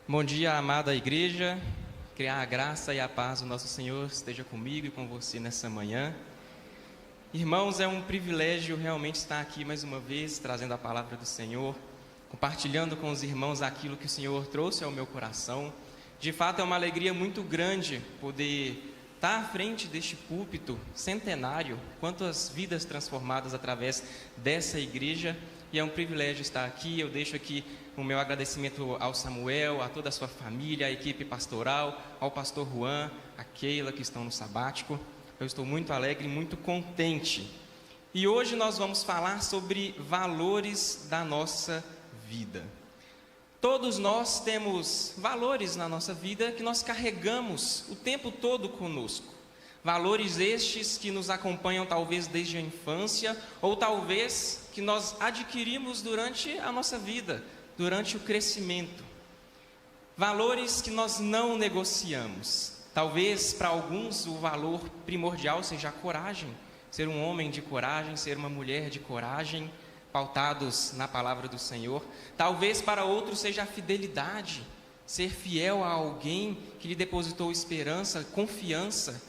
Bom dia, amada igreja. Que a graça e a paz do nosso Senhor esteja comigo e com você nessa manhã. Irmãos, é um privilégio realmente estar aqui mais uma vez, trazendo a palavra do Senhor, compartilhando com os irmãos aquilo que o Senhor trouxe ao meu coração. De fato, é uma alegria muito grande poder estar à frente deste púlpito centenário, quantas vidas transformadas através dessa igreja, e é um privilégio estar aqui. Eu deixo aqui o meu agradecimento ao Samuel, a toda a sua família, à equipe pastoral, ao pastor Juan, a Keila, que estão no sabático. Eu estou muito alegre e muito contente. E hoje nós vamos falar sobre valores da nossa vida. Todos nós temos valores na nossa vida que nós carregamos o tempo todo conosco. Valores estes que nos acompanham talvez desde a infância, ou talvez que nós adquirimos durante a nossa vida, durante o crescimento. Valores que nós não negociamos. Talvez para alguns o valor primordial seja a coragem, ser um homem de coragem, ser uma mulher de coragem, pautados na palavra do Senhor. Talvez para outros seja a fidelidade, ser fiel a alguém que lhe depositou esperança, confiança.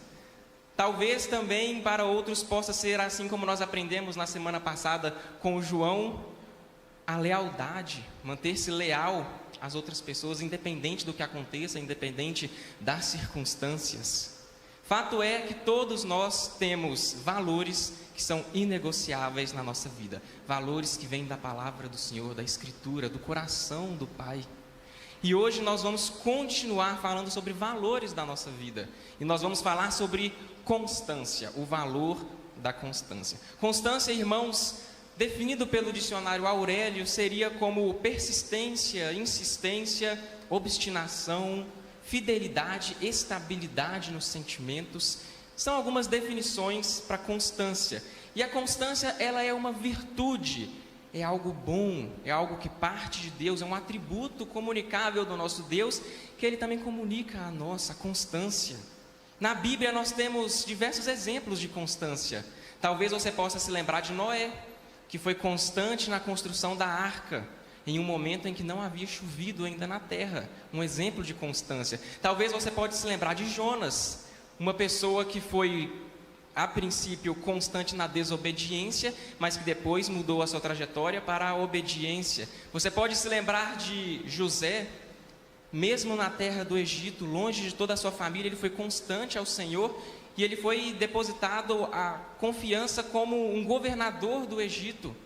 Talvez também para outros possa ser, assim como nós aprendemos na semana passada com o João, a lealdade, manter-se leal às outras pessoas, independente do que aconteça, independente das circunstâncias. Fato é que todos nós temos valores que são inegociáveis na nossa vida, valores que vêm da palavra do Senhor, da Escritura, do coração do Pai. E hoje nós vamos continuar falando sobre valores da nossa vida, e nós vamos falar sobre constância, o valor da constância. Constância, irmãos, definido pelo dicionário Aurélio, seria como persistência, insistência, obstinação, fidelidade, estabilidade nos sentimentos. São algumas definições para constância. E a constância, ela é uma virtude, é algo bom, é algo que parte de Deus, é um atributo comunicável do nosso Deus, que Ele também comunica a nossa constância. Na Bíblia nós temos diversos exemplos de constância. Talvez você possa se lembrar de Noé, que foi constante na construção da arca, em um momento em que não havia chovido ainda na terra, um exemplo de constância. Talvez você pode se lembrar de Jonas, uma pessoa que foi, a princípio, constante na desobediência, mas que depois mudou a sua trajetória para a obediência. Você pode se lembrar de José, mesmo na terra do Egito, longe de toda a sua família, ele foi constante ao Senhor, e ele foi depositado a confiança como um governador do Egito.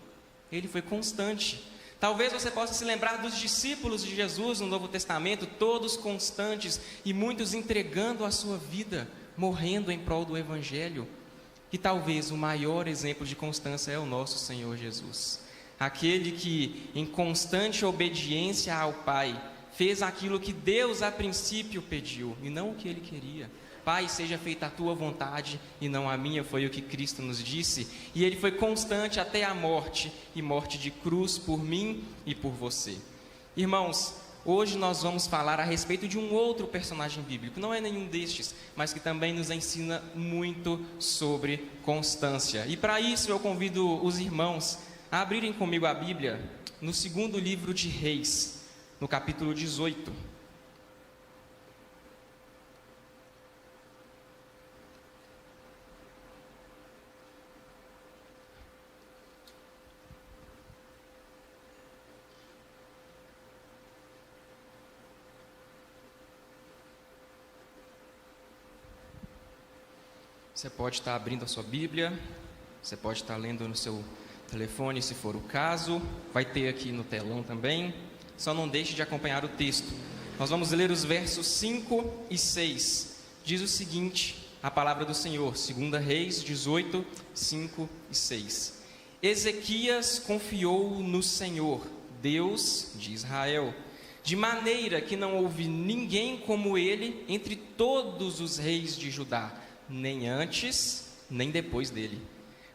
Ele foi constante. Talvez você possa se lembrar dos discípulos de Jesus no Novo Testamento, todos constantes e muitos entregando a sua vida, morrendo em prol do Evangelho. E talvez o maior exemplo de constância é o nosso Senhor Jesus. Aquele que, em constante obediência ao Pai, fez aquilo que Deus a princípio pediu e não o que Ele queria. Pai, seja feita a tua vontade e não a minha, foi o que Cristo nos disse. E Ele foi constante até a morte, e morte de cruz por mim e por você. Irmãos, hoje nós vamos falar a respeito de um outro personagem bíblico, não é nenhum destes, mas que também nos ensina muito sobre constância. E para isso eu convido os irmãos a abrirem comigo a Bíblia no segundo livro de Reis, no capítulo 18. Você pode estar abrindo a sua Bíblia, você pode estar lendo no seu telefone, se for o caso. Vai ter aqui no telão também. Só não deixe de acompanhar o texto. Nós vamos ler os versos 5 e 6. Diz o seguinte, a palavra do Senhor, 2 Reis 18, 5 e 6. Ezequias confiou no Senhor, Deus de Israel, de maneira que não houve ninguém como ele entre todos os reis de Judá, nem antes, nem depois dele.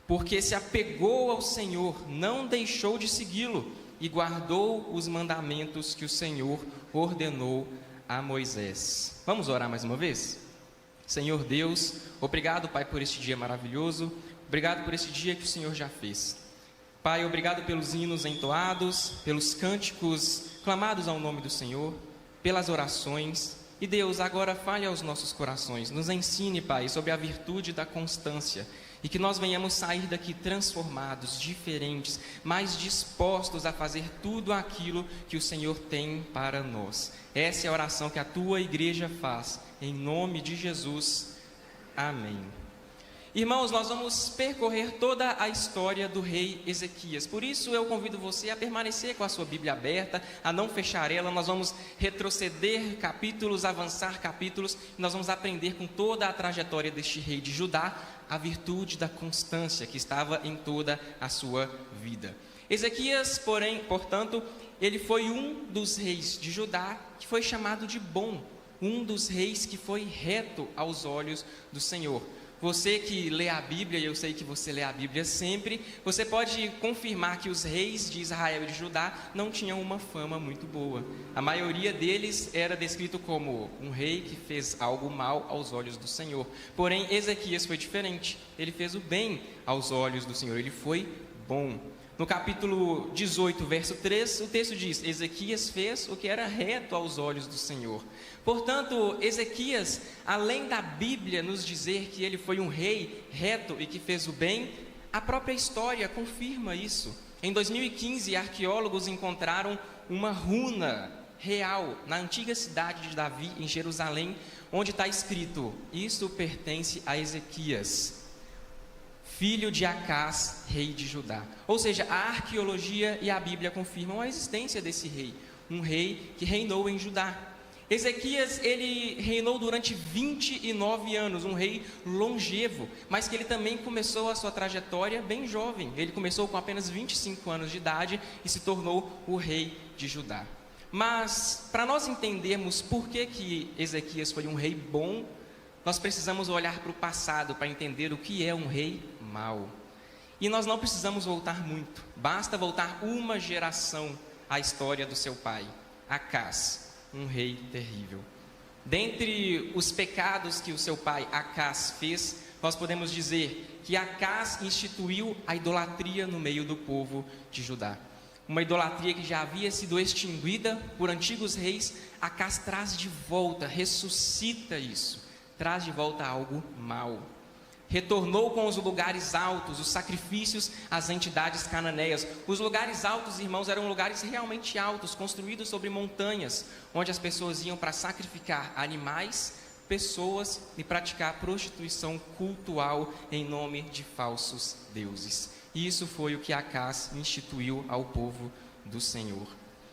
Porque se apegou ao Senhor, não deixou de segui-lo, e guardou os mandamentos que o Senhor ordenou a Moisés. Vamos orar mais uma vez? Senhor Deus, obrigado, Pai, por este dia maravilhoso, obrigado por este dia que o Senhor já fez. Pai, obrigado pelos hinos entoados, pelos cânticos clamados ao nome do Senhor. pelas orações. E Deus, agora fale aos nossos corações, nos ensine, Pai, sobre a virtude da constância, e que nós venhamos sair daqui transformados, diferentes, mais dispostos a fazer tudo aquilo que o Senhor tem para nós. Essa é a oração que a tua igreja faz, em nome de Jesus. Amém. Irmãos, nós vamos percorrer toda a história do rei Ezequias. Por isso eu convido você a permanecer com a sua Bíblia aberta, a não fechar ela. Nós vamos retroceder capítulos, avançar capítulos, e nós vamos aprender com toda a trajetória deste rei de Judá, a virtude da constância que estava em toda a sua vida. Ezequias, portanto, ele foi um dos reis de Judá que foi chamado de bom, um dos reis que foi reto aos olhos do Senhor. Você que lê a Bíblia, e eu sei que você lê a Bíblia sempre, você pode confirmar que os reis de Israel e de Judá não tinham uma fama muito boa. A maioria deles era descrito como um rei que fez algo mal aos olhos do Senhor. Porém, Ezequias foi diferente. Ele fez o bem aos olhos do Senhor, ele foi bom. No capítulo 18, verso 3, o texto diz: Ezequias fez o que era reto aos olhos do Senhor. Portanto, Ezequias, além da Bíblia nos dizer que ele foi um rei reto e que fez o bem, a própria história confirma isso. Em 2015, arqueólogos encontraram uma runa real na antiga cidade de Davi, em Jerusalém, onde está escrito: isso pertence a Ezequias, filho de Acás, rei de Judá. Ou seja, a arqueologia e a Bíblia confirmam a existência desse rei, um rei que reinou em Judá. Ezequias, ele reinou durante 29 anos, um rei longevo, mas que ele também começou a sua trajetória bem jovem. Ele começou com apenas 25 anos de idade e se tornou o rei de Judá. Mas, para nós entendermos por que Ezequias foi um rei bom, nós precisamos olhar para o passado para entender o que é um rei mau. E nós não precisamos voltar muito, basta voltar uma geração à história do seu pai, Acás, um rei terrível. Dentre os pecados que o seu pai Acás fez, nós podemos dizer que Acás instituiu a idolatria no meio do povo de Judá. Uma idolatria que já havia sido extinguida por antigos reis. Acás traz de volta, ressuscita isso, traz de volta algo mau. Retornou com os lugares altos, os sacrifícios às entidades cananeias. Os lugares altos, irmãos, eram lugares realmente altos, construídos sobre montanhas, onde as pessoas iam para sacrificar animais, pessoas e praticar prostituição cultual em nome de falsos deuses. Isso foi o que Acás instituiu ao povo do Senhor.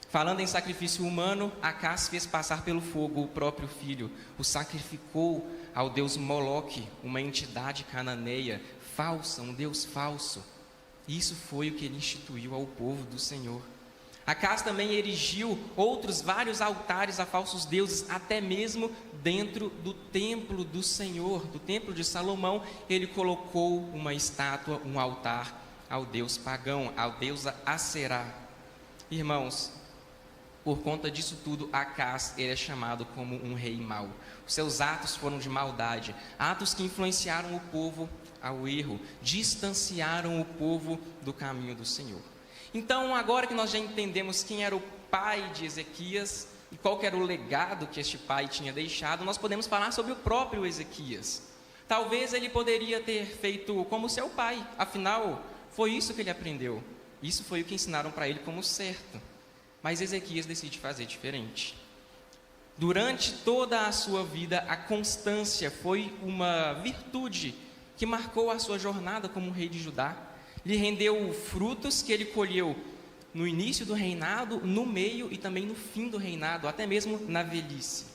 Falando em sacrifício humano, Acás fez passar pelo fogo o próprio filho, o sacrificou ao deus Moloque, uma entidade cananeia falsa, um deus falso. Isso foi o que ele instituiu ao povo do Senhor. Acás também erigiu outros vários altares a falsos deuses, até mesmo dentro do templo do Senhor, do templo de Salomão. Ele colocou uma estátua, um altar ao deus pagão, ao deus Aserá. Irmãos, por conta disso tudo, Acás, ele é chamado como um rei mau. Os seus atos foram de maldade, atos que influenciaram o povo ao erro, distanciaram o povo do caminho do Senhor. Então, agora que nós já entendemos quem era o pai de Ezequias e qual que era o legado que este pai tinha deixado, nós podemos falar sobre o próprio Ezequias. Talvez ele poderia ter feito como seu pai, afinal, foi isso que ele aprendeu. Isso foi o que ensinaram para ele como certo. Mas Ezequias decide fazer diferente. Durante toda a sua vida, a constância foi uma virtude que marcou a sua jornada como rei de Judá. Lhe rendeu frutos que ele colheu no início do reinado, no meio e também no fim do reinado, até mesmo na velhice.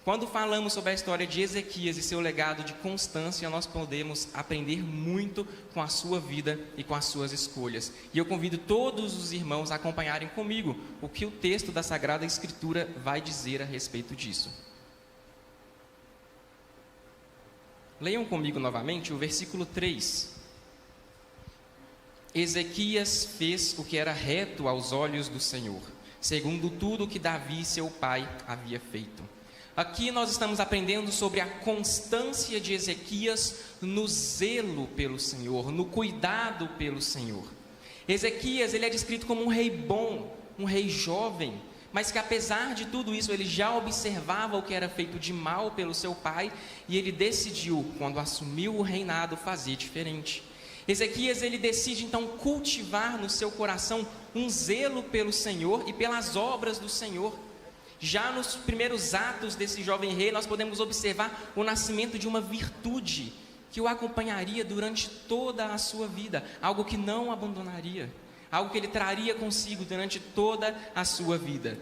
Quando falamos sobre a história de Ezequias e seu legado de constância, nós podemos aprender muito com a sua vida e com as suas escolhas. E eu convido todos os irmãos a acompanharem comigo o que o texto da Sagrada Escritura vai dizer a respeito disso. Leiam comigo novamente o versículo 3. Ezequias fez o que era reto aos olhos do Senhor, segundo tudo que Davi, seu pai, havia feito. Aqui nós estamos aprendendo sobre a constância de Ezequias no zelo pelo Senhor, no cuidado pelo Senhor. Ezequias, ele é descrito como um rei bom, um rei jovem, mas que apesar de tudo isso, ele já observava o que era feito de mal pelo seu pai, e ele decidiu, quando assumiu o reinado, fazer diferente. Ezequias, ele decide então cultivar no seu coração um zelo pelo Senhor e pelas obras do Senhor. Já nos primeiros atos desse jovem rei, nós podemos observar o nascimento de uma virtude que o acompanharia durante toda a sua vida, algo que não abandonaria, algo que ele traria consigo durante toda a sua vida.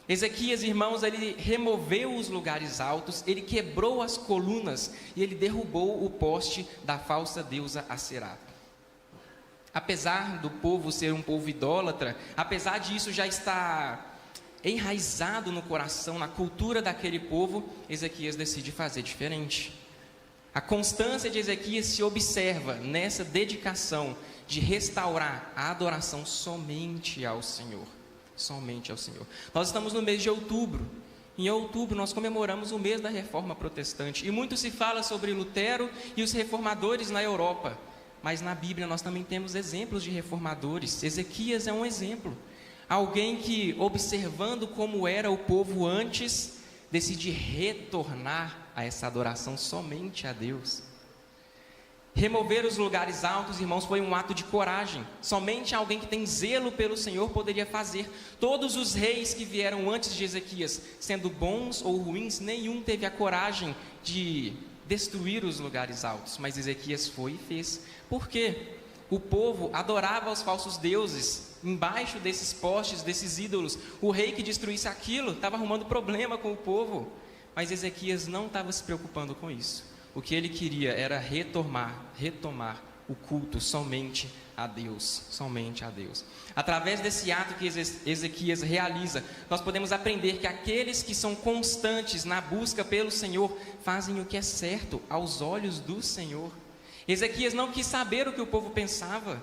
Ezequias, irmãos, ele removeu os lugares altos, ele quebrou as colunas e ele derrubou o poste da falsa deusa Aserá. Apesar do povo ser um povo idólatra, apesar disso já estar enraizado no coração, na cultura daquele povo, Ezequias decide fazer diferente. A constância de Ezequias se observa nessa dedicação de restaurar a adoração somente ao Senhor. Somente ao Senhor. Nós estamos no mês de outubro. Em outubro nós comemoramos o mês da Reforma Protestante. E muito se fala sobre Lutero e os reformadores na Europa. Mas na Bíblia nós também temos exemplos de reformadores. Ezequias é um exemplo. Alguém que, observando como era o povo antes, decide retornar a essa adoração somente a Deus. Remover os lugares altos, irmãos, foi um ato de coragem. Somente alguém que tem zelo pelo Senhor poderia fazer. Todos os reis que vieram antes de Ezequias, sendo bons ou ruins, nenhum teve a coragem de destruir os lugares altos. Mas Ezequias foi e fez. Por quê? O povo adorava os falsos deuses. Embaixo desses postes, desses ídolos, o rei que destruísse aquilo estava arrumando problema com o povo. Mas Ezequias não estava se preocupando com isso. O que ele queria era retomar o culto somente a Deus, somente a Deus. Através desse ato que Ezequias realiza, nós podemos aprender que aqueles que são constantes na busca pelo Senhor fazem o que é certo aos olhos do Senhor. Ezequias não quis saber o que o povo pensava,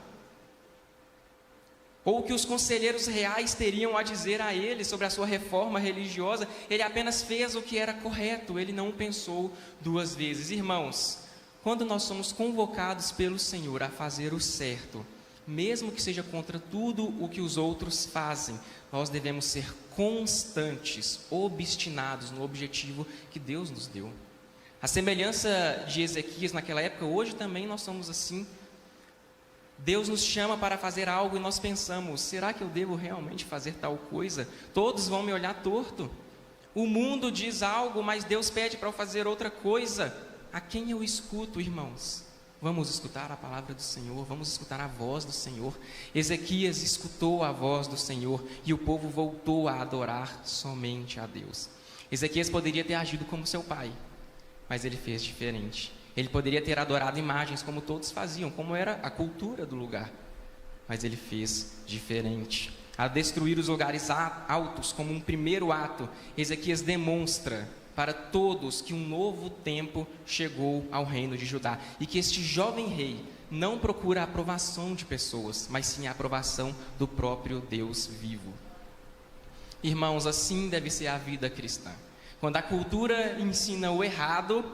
ou o que os conselheiros reais teriam a dizer a ele sobre a sua reforma religiosa. Ele apenas fez o que era correto, ele não pensou duas vezes. Irmãos, quando nós somos convocados pelo Senhor a fazer o certo, mesmo que seja contra tudo o que os outros fazem, nós devemos ser constantes, obstinados no objetivo que Deus nos deu. A semelhança de Ezequias naquela época, hoje também nós somos assim. Deus nos chama para fazer algo e nós pensamos: será que eu devo realmente fazer tal coisa? Todos vão me olhar torto. O mundo diz algo, mas Deus pede para eu fazer outra coisa. A quem eu escuto, irmãos? Vamos escutar a palavra do Senhor, vamos escutar a voz do Senhor. Ezequias escutou a voz do Senhor e o povo voltou a adorar somente a Deus. Ezequias poderia ter agido como seu pai, mas ele fez diferente. Ele poderia ter adorado imagens como todos faziam, como era a cultura do lugar, mas ele fez diferente. A destruir os lugares altos como um primeiro ato, Ezequias demonstra para todos que um novo tempo chegou ao reino de Judá e que este jovem rei não procura a aprovação de pessoas, mas sim a aprovação do próprio Deus vivo. Irmãos, assim deve ser a vida cristã. Quando a cultura ensina o errado,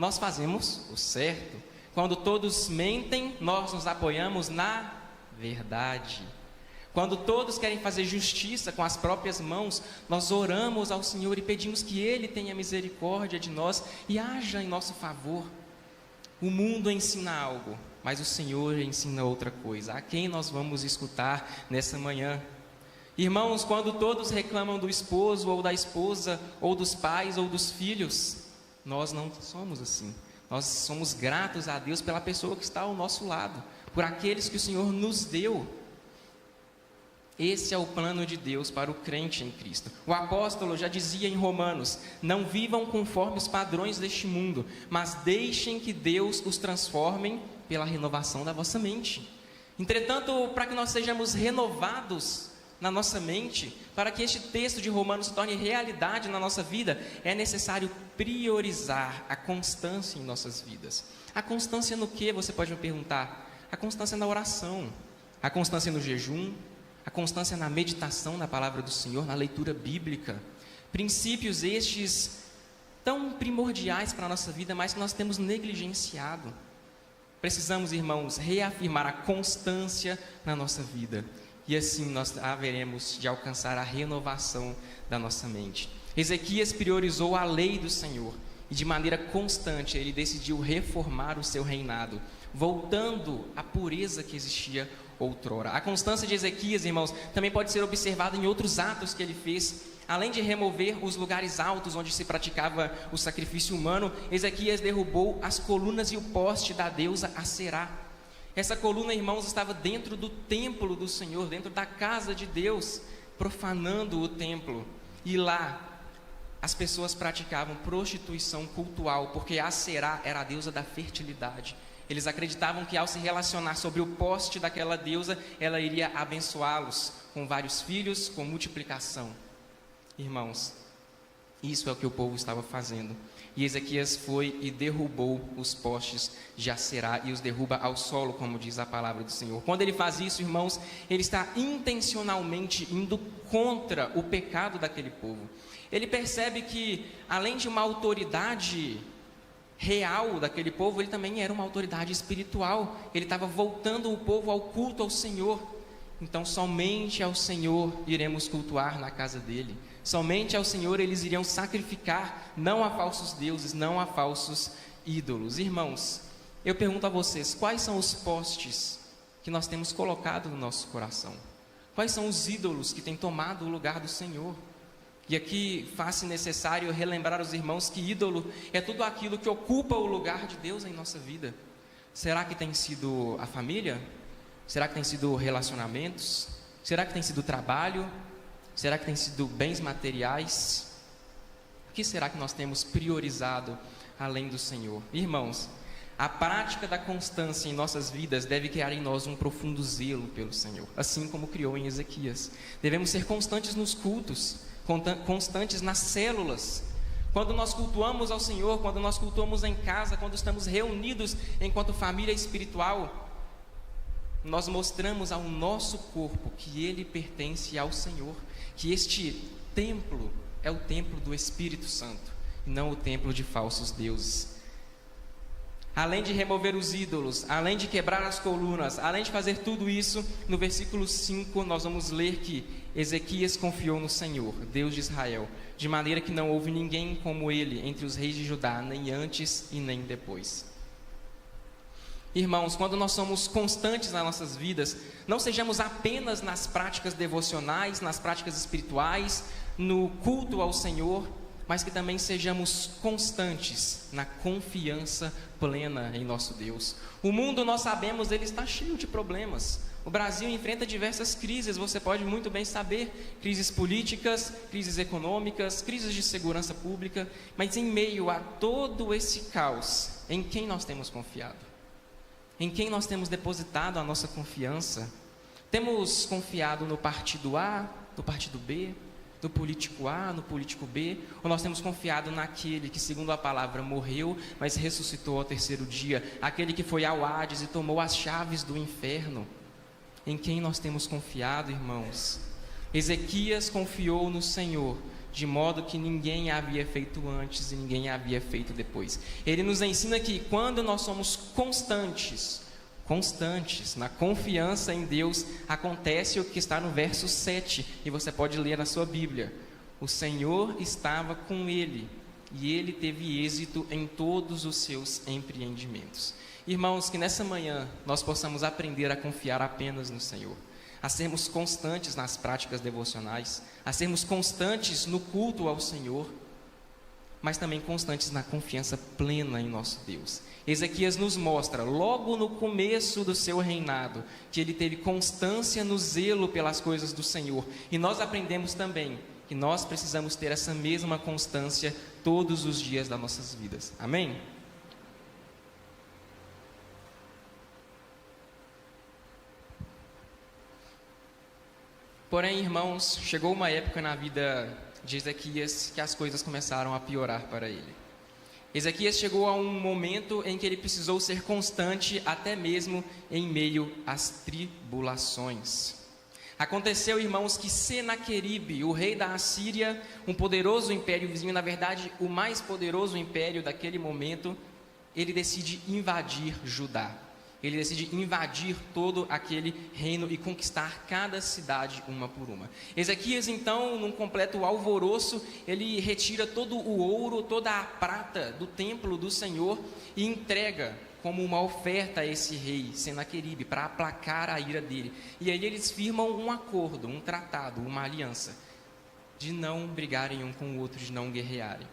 nós fazemos o certo. Quando todos mentem, nós nos apoiamos na verdade. Quando todos querem fazer justiça com as próprias mãos, nós oramos ao Senhor e pedimos que Ele tenha misericórdia de nós e haja em nosso favor. O mundo ensina algo, mas o Senhor ensina outra coisa. A quem nós vamos escutar nessa manhã? Irmãos, quando todos reclamam do esposo ou da esposa, ou dos pais ou dos filhos, nós não somos assim. Nós somos gratos a Deus pela pessoa que está ao nosso lado, por aqueles que o Senhor nos deu. Esse é o plano de Deus para o crente em Cristo. O apóstolo já dizia em Romanos: não vivam conforme os padrões deste mundo, mas deixem que Deus os transforme pela renovação da vossa mente. Entretanto, para que nós sejamos renovados na nossa mente, para que este texto de Romanos se torne realidade na nossa vida, é necessário priorizar a constância em nossas vidas. A constância no que, você pode me perguntar? A constância na oração, a constância no jejum, a constância na meditação na palavra do Senhor, na leitura bíblica. Princípios estes tão primordiais para a nossa vida, mas que nós temos negligenciado. Precisamos, irmãos, reafirmar a constância na nossa vida. e assim nós haveremos de alcançar a renovação da nossa mente. Ezequias priorizou a lei do Senhor e de maneira constante ele decidiu reformar o seu reinado, voltando à pureza que existia outrora. A constância de Ezequias, irmãos, também pode ser observada em outros atos que ele fez. Além de remover os lugares altos onde se praticava o sacrifício humano, Ezequias derrubou as colunas e o poste da deusa Aserá. Essa coluna, irmãos, estava dentro do templo do Senhor, dentro da casa de Deus, profanando o templo. E lá, as pessoas praticavam prostituição cultual, porque Aserá era a deusa da fertilidade. Eles acreditavam que ao se relacionar sobre o poste daquela deusa, ela iria abençoá-los com vários filhos, com multiplicação. Irmãos, isso é o que o povo estava fazendo. E Ezequias foi e derrubou os postes de Aserá e os derruba ao solo, como diz a palavra do Senhor. Quando ele faz isso, irmãos, ele está intencionalmente indo contra o pecado daquele povo. Ele percebe que, além de uma autoridade real daquele povo, ele também era uma autoridade espiritual. Ele estava voltando o povo ao culto ao Senhor. Então, somente ao Senhor iremos cultuar na casa dele. Somente ao Senhor eles iriam sacrificar, não a falsos deuses, não a falsos ídolos. Irmãos, eu pergunto a vocês, quais são os postes que nós temos colocado no nosso coração? Quais são os ídolos que têm tomado o lugar do Senhor? E aqui faz-se necessário relembrar aos irmãos que ídolo é tudo aquilo que ocupa o lugar de Deus em nossa vida. Será que tem sido a família? Será que tem sido relacionamentos? Será que tem sido trabalho? Será que tem sido bens materiais? O que será que nós temos priorizado além do Senhor? Irmãos, a prática da constância em nossas vidas deve criar em nós um profundo zelo pelo Senhor, assim como criou em Ezequias. Devemos ser constantes nos cultos, constantes nas células. Quando nós cultuamos ao Senhor, quando nós cultuamos em casa, quando estamos reunidos enquanto família espiritual, nós mostramos ao nosso corpo que ele pertence ao Senhor, que este templo é o templo do Espírito Santo, e não o templo de falsos deuses. Além de remover os ídolos, além de quebrar as colunas, além de fazer tudo isso, no versículo 5 nós vamos ler que Ezequias confiou no Senhor, Deus de Israel, de maneira que não houve ninguém como ele entre os reis de Judá, nem antes e nem depois. Irmãos, quando nós somos constantes nas nossas vidas, não sejamos apenas nas práticas devocionais, nas práticas espirituais, no culto ao Senhor, mas que também sejamos constantes na confiança plena em nosso Deus. O mundo, nós sabemos, ele está cheio de problemas. O Brasil enfrenta diversas crises, você pode muito bem saber, crises políticas, crises econômicas, crises de segurança pública, mas em meio a todo esse caos, em quem nós temos confiado? Em quem nós temos depositado a nossa confiança? Temos confiado no partido A, no partido B, no político A, no político B? Ou nós temos confiado naquele que, segundo a palavra, morreu, mas ressuscitou ao terceiro dia? Aquele que foi ao Hades e tomou as chaves do inferno? Em quem nós temos confiado, irmãos? Ezequias confiou no Senhor, de modo que ninguém havia feito antes e ninguém havia feito depois. Ele nos ensina que quando nós somos constantes na confiança em Deus, acontece o que está no verso 7, e você pode ler na sua Bíblia. O Senhor estava com ele, e ele teve êxito em todos os seus empreendimentos. Irmãos, que nessa manhã nós possamos aprender a confiar apenas no Senhor, a sermos constantes nas práticas devocionais, a sermos constantes no culto ao Senhor, mas também constantes na confiança plena em nosso Deus. Ezequias nos mostra, logo no começo do seu reinado, que ele teve constância no zelo pelas coisas do Senhor, e nós aprendemos também que nós precisamos ter essa mesma constância todos os dias das nossas vidas. Amém? Porém, irmãos, chegou uma época na vida de Ezequias que as coisas começaram a piorar para ele. Ezequias chegou a um momento em que ele precisou ser constante até mesmo em meio às tribulações. Aconteceu, irmãos, que Senaqueribe, o rei da Assíria, um poderoso império vizinho, na verdade, o mais poderoso império daquele momento, ele decide invadir Judá. Ele decide invadir todo aquele reino e conquistar cada cidade uma por uma. Ezequias, então, num completo alvoroço, ele retira todo o ouro, toda a prata do templo do Senhor e entrega como uma oferta a esse rei, Senaqueribe, para aplacar a ira dele. E aí eles firmam um acordo, um tratado, uma aliança, de não brigarem um com o outro, de não guerrearem.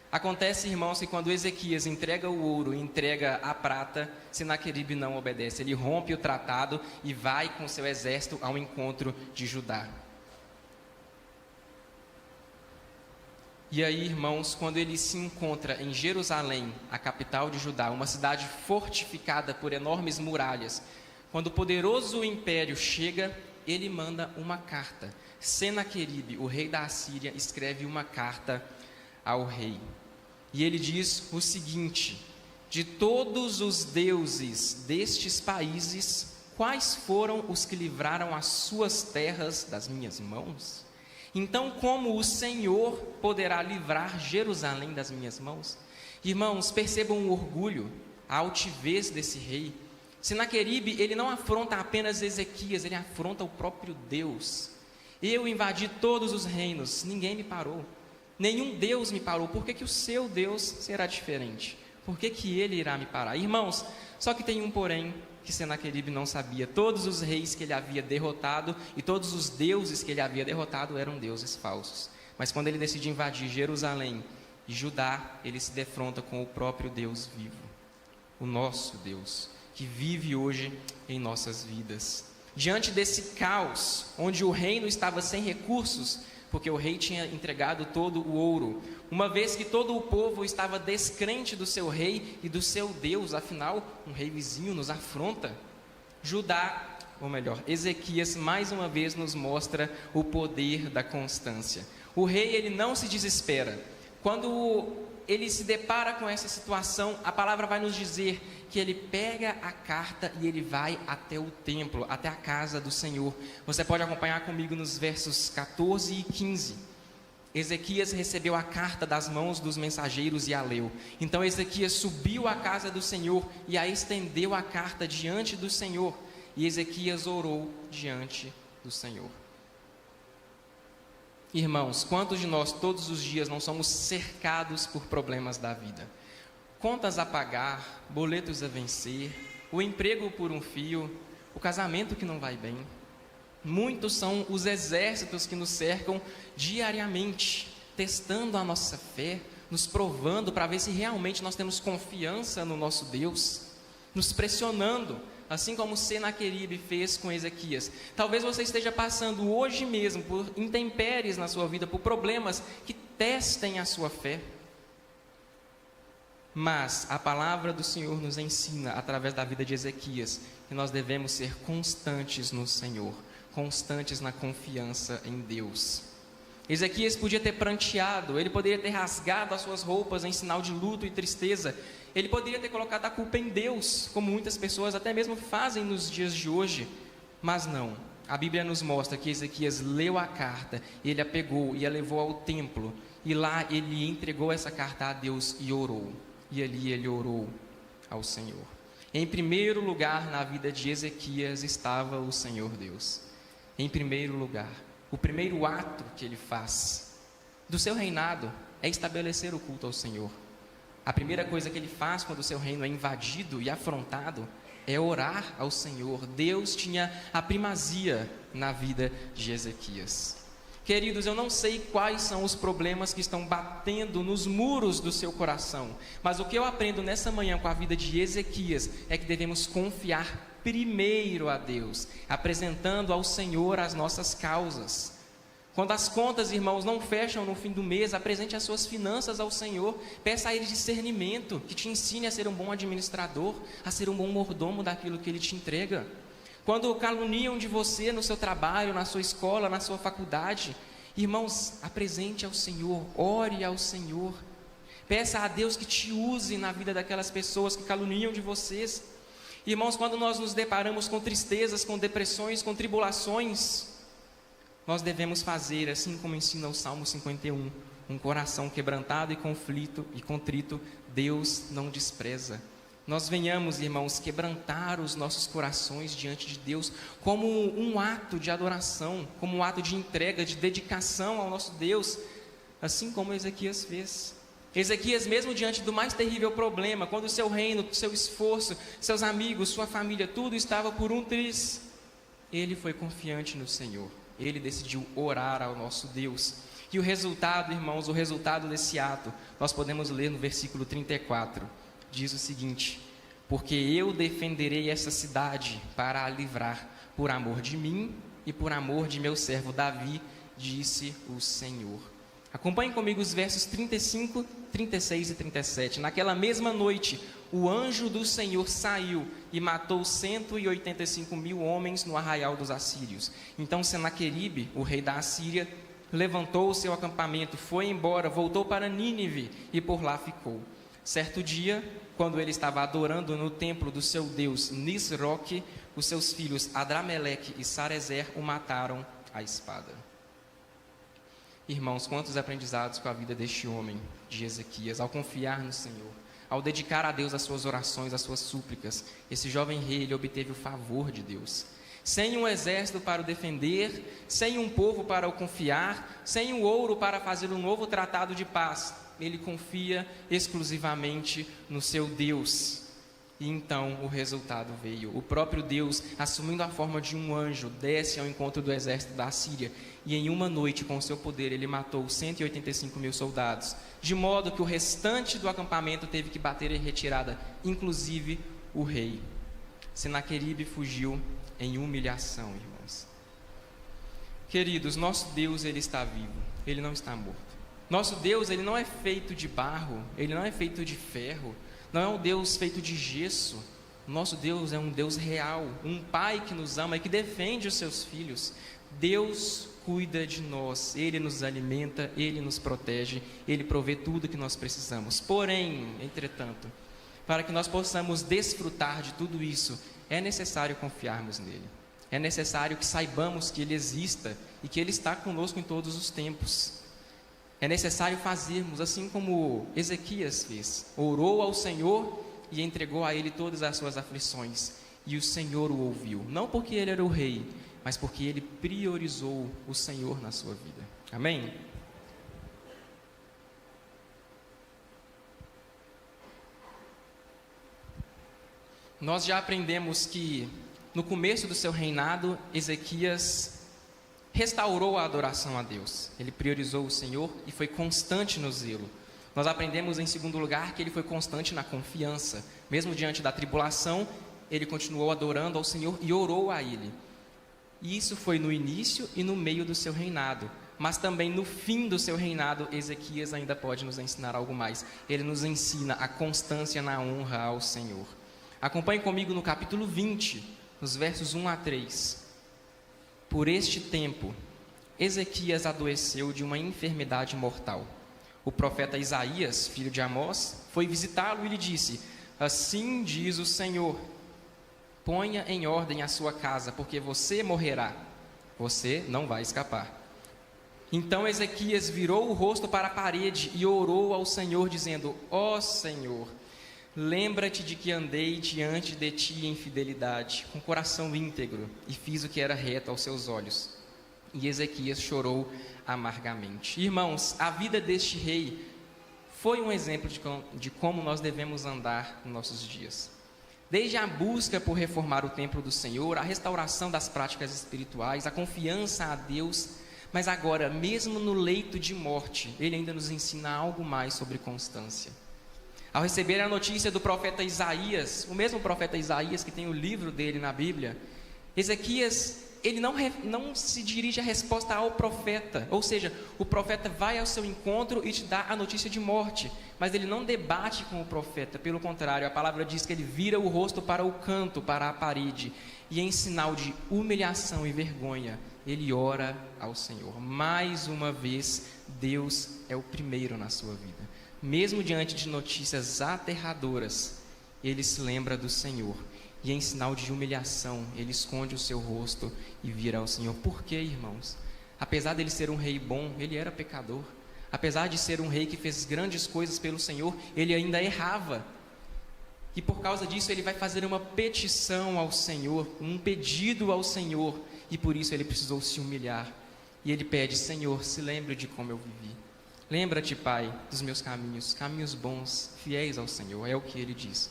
Acontece, irmãos, que quando Ezequias entrega o ouro e entrega a prata, Senaqueribe não obedece. Ele rompe o tratado e vai com seu exército ao encontro de Judá. E aí, irmãos, quando ele se encontra em Jerusalém, a capital de Judá, uma cidade fortificada por enormes muralhas, quando o poderoso império chega, ele manda uma carta. Senaqueribe, o rei da Assíria, escreve uma carta ao rei. E ele diz o seguinte: de todos os deuses destes países, quais foram os que livraram as suas terras das minhas mãos? Então, como o Senhor poderá livrar Jerusalém das minhas mãos? Irmãos, percebam o orgulho, a altivez desse rei. Senaqueribe, ele não afronta apenas Ezequias, ele afronta o próprio Deus. Eu invadi todos os reinos, ninguém me parou. Nenhum Deus me parou. Por que o seu Deus será diferente? Por que ele irá me parar? Irmãos, só que tem um porém que Senaqueribe não sabia. Todos os reis que ele havia derrotado e todos os deuses que ele havia derrotado eram deuses falsos. Mas quando ele decide invadir Jerusalém e Judá, ele se defronta com o próprio Deus vivo, o nosso Deus, que vive hoje em nossas vidas. Diante desse caos, onde o reino estava sem recursos, porque o rei tinha entregado todo o ouro, uma vez que todo o povo estava descrente do seu rei e do seu Deus, afinal, um rei vizinho nos afronta, Judá, ou melhor, Ezequias, mais uma vez nos mostra o poder da constância. O rei, ele não se desespera. Quando ele se depara com essa situação, a palavra vai nos dizer que ele pega a carta e ele vai até o templo, até a casa do Senhor. Você pode acompanhar comigo nos versos 14 e 15. Ezequias recebeu a carta das mãos dos mensageiros e a leu. Então Ezequias subiu à casa do Senhor e a estendeu a carta diante do Senhor. E Ezequias orou diante do Senhor. Irmãos, quantos de nós todos os dias não somos cercados por problemas da vida? Contas a pagar, boletos a vencer, o emprego por um fio, o casamento que não vai bem. Muitos são os exércitos que nos cercam diariamente, testando a nossa fé, nos provando para ver se realmente nós temos confiança no nosso Deus, nos pressionando, assim como Senaqueribe fez com Ezequias. Talvez você esteja passando hoje mesmo por intempéries na sua vida, por problemas que testem a sua fé. Mas a palavra do Senhor nos ensina, através da vida de Ezequias, que nós devemos ser constantes no Senhor, constantes na confiança em Deus. Ezequias podia ter pranteado, ele poderia ter rasgado as suas roupas em sinal de luto e tristeza, ele poderia ter colocado a culpa em Deus, como muitas pessoas até mesmo fazem nos dias de hoje, mas não. A Bíblia nos mostra que Ezequias leu a carta, ele a pegou e a levou ao templo, e lá ele entregou essa carta a Deus e orou, e ali ele orou ao Senhor. Em primeiro lugar na vida de Ezequias estava o Senhor Deus. Em primeiro lugar, o primeiro ato que ele faz do seu reinado é estabelecer o culto ao Senhor. A primeira coisa que ele faz quando o seu reino é invadido e afrontado é orar ao Senhor. Deus tinha a primazia na vida de Ezequias. Queridos, eu não sei quais são os problemas que estão batendo nos muros do seu coração, mas o que eu aprendo nessa manhã com a vida de Ezequias é que devemos confiar primeiro a Deus, apresentando ao Senhor as nossas causas. Quando as contas, irmãos, não fecham no fim do mês, apresente as suas finanças ao Senhor, peça a Ele discernimento, que te ensine a ser um bom administrador, a ser um bom mordomo daquilo que Ele te entrega. Quando caluniam de você no seu trabalho, na sua escola, na sua faculdade, irmãos, apresente ao Senhor, ore ao Senhor, peça a Deus que te use na vida daquelas pessoas que caluniam de vocês. Irmãos, quando nós nos deparamos com tristezas, com depressões, com tribulações, nós devemos fazer, assim como ensina o Salmo 51, um coração quebrantado e contrito, Deus não despreza. nós venhamos, irmãos, quebrantar os nossos corações diante de Deus como um ato de adoração, como um ato de entrega, de dedicação ao nosso Deus, assim como Ezequias fez. Ezequias, mesmo diante do mais terrível problema, quando o seu reino, seu esforço, seus amigos, sua família, tudo estava por um triz, ele foi confiante no Senhor, ele decidiu orar ao nosso Deus. E o resultado, irmãos, o resultado desse ato, nós podemos ler no versículo 34, diz o seguinte: porque eu defenderei essa cidade para a livrar, por amor de mim e por amor de meu servo Davi, disse o Senhor. Acompanhem comigo os versos 35, 36 e 37. Naquela mesma noite, o anjo do Senhor saiu e matou 185.000 homens no arraial dos assírios. Então Senaqueribe, o rei da Assíria, levantou o seu acampamento, foi embora, voltou para Nínive e por lá ficou. Certo dia, quando ele estava adorando no templo do seu deus Nisroque, os seus filhos Adrameleque e Sarezer o mataram à espada. Irmãos, quantos aprendizados com a vida deste homem, de Ezequias, ao confiar no Senhor, ao dedicar a Deus as suas orações, as suas súplicas. Esse jovem rei, ele obteve o favor de Deus. Sem um exército para o defender, sem um povo para o confiar, sem o ouro para fazer um novo tratado de paz, ele confia exclusivamente no seu Deus. E então o resultado veio. O próprio Deus, assumindo a forma de um anjo, desce ao encontro do exército da Síria. E em uma noite, com o seu poder, ele matou 185.000 soldados. De modo que o restante do acampamento teve que bater em retirada, inclusive o rei. Senaqueribe fugiu em humilhação, irmãos. Queridos, nosso Deus, ele está vivo, ele não está morto. Nosso Deus, ele não é feito de barro, ele não é feito de ferro, não é um Deus feito de gesso. Nosso Deus é um Deus real, um Pai que nos ama e que defende os seus filhos. Deus cuida de nós, Ele nos alimenta, Ele nos protege, Ele provê tudo que nós precisamos. Porém, entretanto, para que nós possamos desfrutar de tudo isso, é necessário confiarmos nele. É necessário que saibamos que Ele exista e que Ele está conosco em todos os tempos. É necessário fazermos assim como Ezequias fez. Orou ao Senhor e entregou a Ele todas as suas aflições. E o Senhor o ouviu. Não porque Ele era o rei, mas porque Ele priorizou o Senhor na sua vida. Amém? Nós já aprendemos que no começo do seu reinado, Ezequias restaurou a adoração a Deus. Ele priorizou o Senhor e foi constante no zelo. Nós aprendemos, em segundo lugar, que ele foi constante na confiança. Mesmo diante da tribulação, ele continuou adorando ao Senhor e orou a Ele. E isso foi no início e no meio do seu reinado. Mas também no fim do seu reinado, Ezequias ainda pode nos ensinar algo mais. Ele nos ensina a constância na honra ao Senhor. Acompanhe comigo no capítulo 20, nos versos 1 a 3. Por este tempo, Ezequias adoeceu de uma enfermidade mortal. O profeta Isaías, filho de Amós, foi visitá-lo e lhe disse: assim diz o Senhor, ponha em ordem a sua casa, porque você morrerá, você não vai escapar. Então Ezequias virou o rosto para a parede e orou ao Senhor, dizendo: ó Senhor, lembra-te de que andei diante de ti em fidelidade, com coração íntegro, e fiz o que era reto aos seus olhos. E Ezequias chorou amargamente. Irmãos, a vida deste rei foi um exemplo de como nós devemos andar nos nossos dias. Desde a busca por reformar o templo do Senhor, a restauração das práticas espirituais, a confiança a Deus, mas agora, mesmo no leito de morte, ele ainda nos ensina algo mais sobre constância. Ao receber a notícia do profeta Isaías, o mesmo profeta Isaías que tem o livro dele na Bíblia, Ezequias, ele não se dirige a resposta ao profeta, ou seja, o profeta vai ao seu encontro e te dá a notícia de morte, mas ele não debate com o profeta, pelo contrário, a palavra diz que ele vira o rosto para o canto, para a parede, e em sinal de humilhação e vergonha, ele ora ao Senhor. Mais uma vez, Deus é o primeiro na sua vida. Mesmo diante de notícias aterradoras, ele se lembra do Senhor. E em sinal de humilhação, ele esconde o seu rosto e vira ao Senhor. Por quê, irmãos? Apesar dele ser um rei bom, ele era pecador. Apesar de ser um rei que fez grandes coisas pelo Senhor, ele ainda errava. E por causa disso ele vai fazer uma petição ao Senhor, um pedido ao Senhor, e por isso ele precisou se humilhar. E ele pede: Senhor, se lembre de como eu vivi. Lembra-te, Pai, dos meus caminhos, caminhos bons, fiéis ao Senhor, é o que ele diz.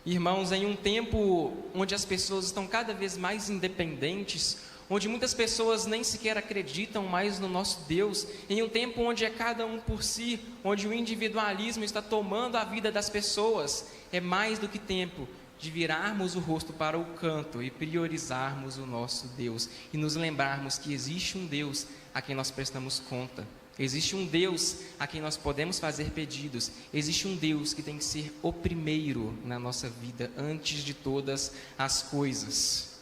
Irmãos, em um tempo onde as pessoas estão cada vez mais independentes, onde muitas pessoas nem sequer acreditam mais no nosso Deus, em um tempo onde é cada um por si, onde o individualismo está tomando a vida das pessoas, é mais do que tempo de virarmos o rosto para o canto e priorizarmos o nosso Deus e nos lembrarmos que existe um Deus a quem nós prestamos conta. Existe um Deus a quem nós podemos fazer pedidos. Existe um Deus que tem que ser o primeiro na nossa vida, antes de todas as coisas.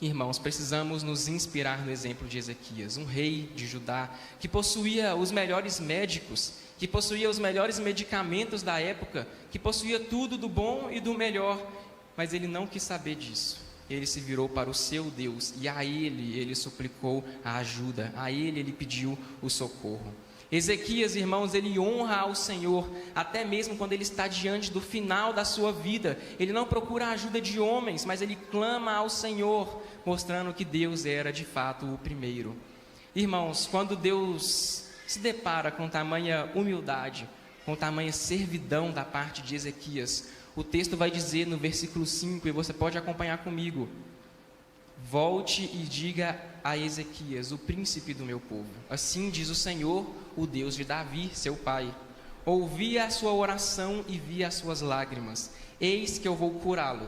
Irmãos, precisamos nos inspirar no exemplo de Ezequias, um rei de Judá, que possuía os melhores médicos, que possuía os melhores medicamentos da época, que possuía tudo do bom e do melhor, mas ele não quis saber disso. Ele se virou para o seu Deus e a ele suplicou a ajuda, a ele pediu o socorro. Ezequias, irmãos, ele honra ao Senhor, até mesmo quando ele está diante do final da sua vida. Ele não procura a ajuda de homens, mas ele clama ao Senhor, mostrando que Deus era de fato o primeiro. Irmãos, quando Deus se depara com tamanha humildade, com tamanha servidão da parte de Ezequias, o texto vai dizer no versículo 5, e você pode acompanhar comigo: volte e diga a Ezequias, o príncipe do meu povo, assim diz o Senhor, o Deus de Davi, seu pai: ouvi a sua oração e vi as suas lágrimas, eis que eu vou curá-lo,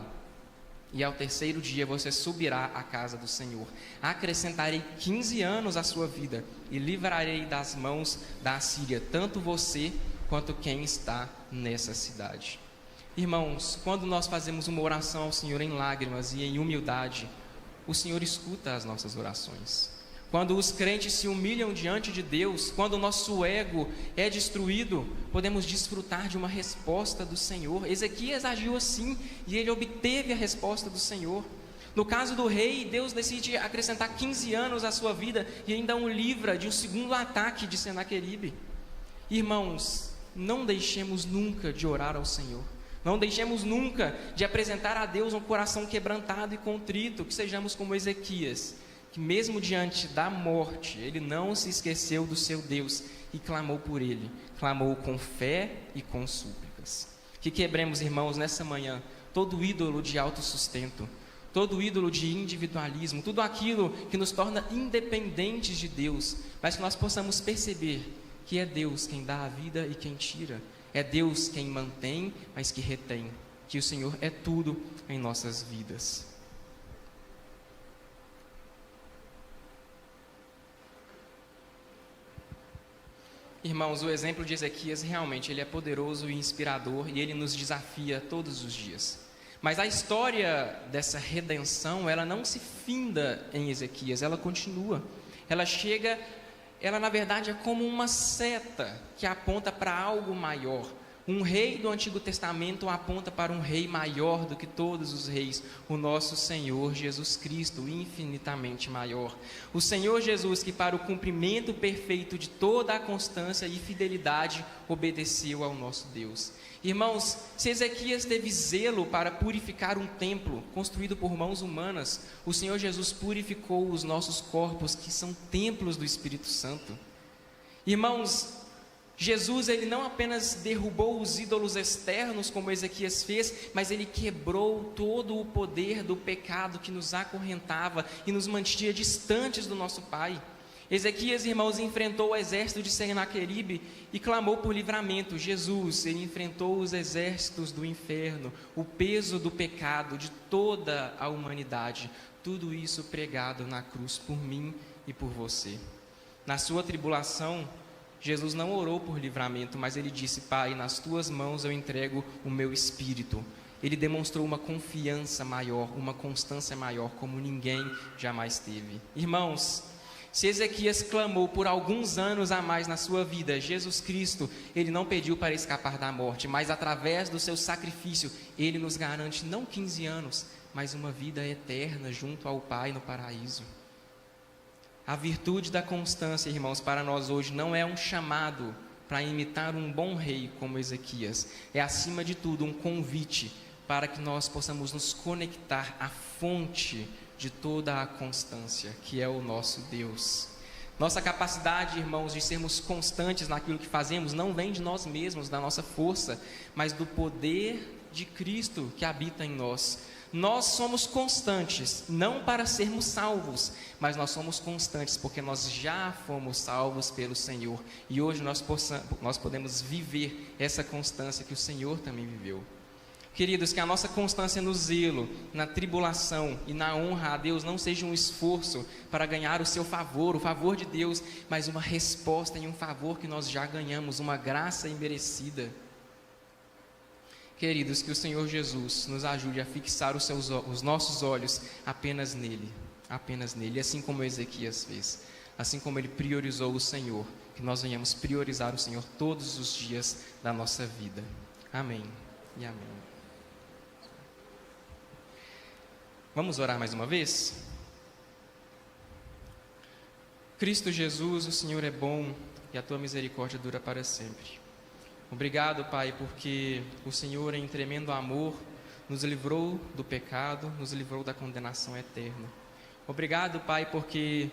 e ao terceiro dia você subirá à casa do Senhor. Acrescentarei 15 anos à sua vida e livrarei das mãos da Assíria tanto você quanto quem está nessa cidade. Irmãos, quando nós fazemos uma oração ao Senhor em lágrimas e em humildade, o Senhor escuta as nossas orações. Quando os crentes se humilham diante de Deus, quando o nosso ego é destruído, podemos desfrutar de uma resposta do Senhor. Ezequias agiu assim e ele obteve a resposta do Senhor. No caso do rei, Deus decide acrescentar 15 anos à sua vida e ainda o livra de um segundo ataque de Senaqueribe. Irmãos, não deixemos nunca de orar ao Senhor. Não deixemos nunca de apresentar a Deus um coração quebrantado e contrito, que sejamos como Ezequias, que mesmo diante da morte, ele não se esqueceu do seu Deus e clamou por ele, clamou com fé e com súplicas. Que quebremos, irmãos, nessa manhã, todo ídolo de autossustento, todo ídolo de individualismo, tudo aquilo que nos torna independentes de Deus, mas que nós possamos perceber que é Deus quem dá a vida e quem tira. É Deus quem mantém, mas que retém. Que o Senhor é tudo em nossas vidas. Irmãos, o exemplo de Ezequias realmente ele é poderoso e inspirador e ele nos desafia todos os dias. Mas a história dessa redenção, ela não se finda em Ezequias, ela continua. Ela na verdade é como uma seta que aponta para algo maior. Um rei do Antigo Testamento aponta para um rei maior do que todos os reis, o nosso Senhor Jesus Cristo, infinitamente maior. O Senhor Jesus, que para o cumprimento perfeito de toda a constância e fidelidade, obedeceu ao nosso Deus. Irmãos, se Ezequias teve zelo para purificar um templo construído por mãos humanas, o Senhor Jesus purificou os nossos corpos, que são templos do Espírito Santo. Irmãos, Jesus, ele não apenas derrubou os ídolos externos, como Ezequias fez, mas ele quebrou todo o poder do pecado que nos acorrentava e nos mantinha distantes do nosso Pai. Ezequias, irmãos, enfrentou o exército de Senaqueribe e clamou por livramento. Jesus, ele enfrentou os exércitos do inferno, o peso do pecado de toda a humanidade. Tudo isso pregado na cruz por mim e por você. Na sua tribulação, Jesus não orou por livramento, mas ele disse: Pai, nas tuas mãos eu entrego o meu espírito. Ele demonstrou uma confiança maior, uma constância maior, como ninguém jamais teve. Irmãos, se Ezequias clamou por alguns anos a mais na sua vida, Jesus Cristo, ele não pediu para escapar da morte, mas através do seu sacrifício, ele nos garante não 15 anos, mas uma vida eterna junto ao Pai no paraíso. A virtude da constância, irmãos, para nós hoje não é um chamado para imitar um bom rei como Ezequias. É, acima de tudo, um convite para que nós possamos nos conectar à fonte de toda a constância, que é o nosso Deus. Nossa capacidade, irmãos, de sermos constantes naquilo que fazemos não vem de nós mesmos, da nossa força, mas do poder de Cristo que habita em nós. Nós somos constantes, não para sermos salvos, mas nós somos constantes porque nós já fomos salvos pelo Senhor. E hoje nós podemos viver essa constância que o Senhor também viveu. Queridos, que a nossa constância no zelo, na tribulação e na honra a Deus não seja um esforço para ganhar o seu favor, o favor de Deus, mas uma resposta e um favor que nós já ganhamos, uma graça imerecida. Queridos, que o Senhor Jesus nos ajude a fixar os nossos olhos apenas nele, assim como Ezequias fez, assim como ele priorizou o Senhor, que nós venhamos priorizar o Senhor todos os dias da nossa vida. Amém e amém. Vamos orar mais uma vez? Cristo Jesus, o Senhor é bom e a tua misericórdia dura para sempre. Obrigado, Pai, porque o Senhor, em tremendo amor, nos livrou do pecado, nos livrou da condenação eterna. Obrigado, Pai, porque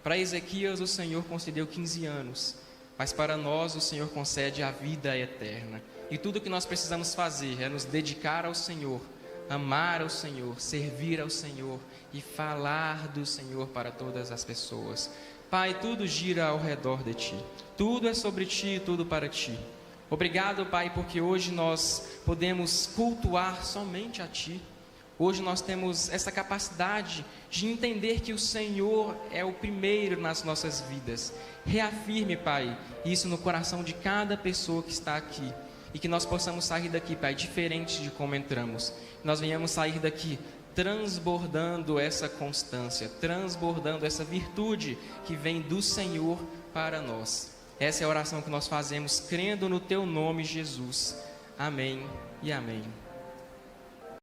para Ezequias o Senhor concedeu 15 anos, mas para nós o Senhor concede a vida eterna. E tudo o que nós precisamos fazer é nos dedicar ao Senhor, amar ao Senhor, servir ao Senhor e falar do Senhor para todas as pessoas. Pai, tudo gira ao redor de Ti, tudo é sobre Ti e tudo para Ti. Obrigado, Pai, porque hoje nós podemos cultuar somente a Ti. Hoje nós temos essa capacidade de entender que o Senhor é o primeiro nas nossas vidas. Reafirme, Pai, isso no coração de cada pessoa que está aqui. E que nós possamos sair daqui, Pai, diferente de como entramos. Nós venhamos sair daqui transbordando essa constância, transbordando essa virtude que vem do Senhor para nós. Essa é a oração que nós fazemos, crendo no Teu nome, Jesus. Amém e amém.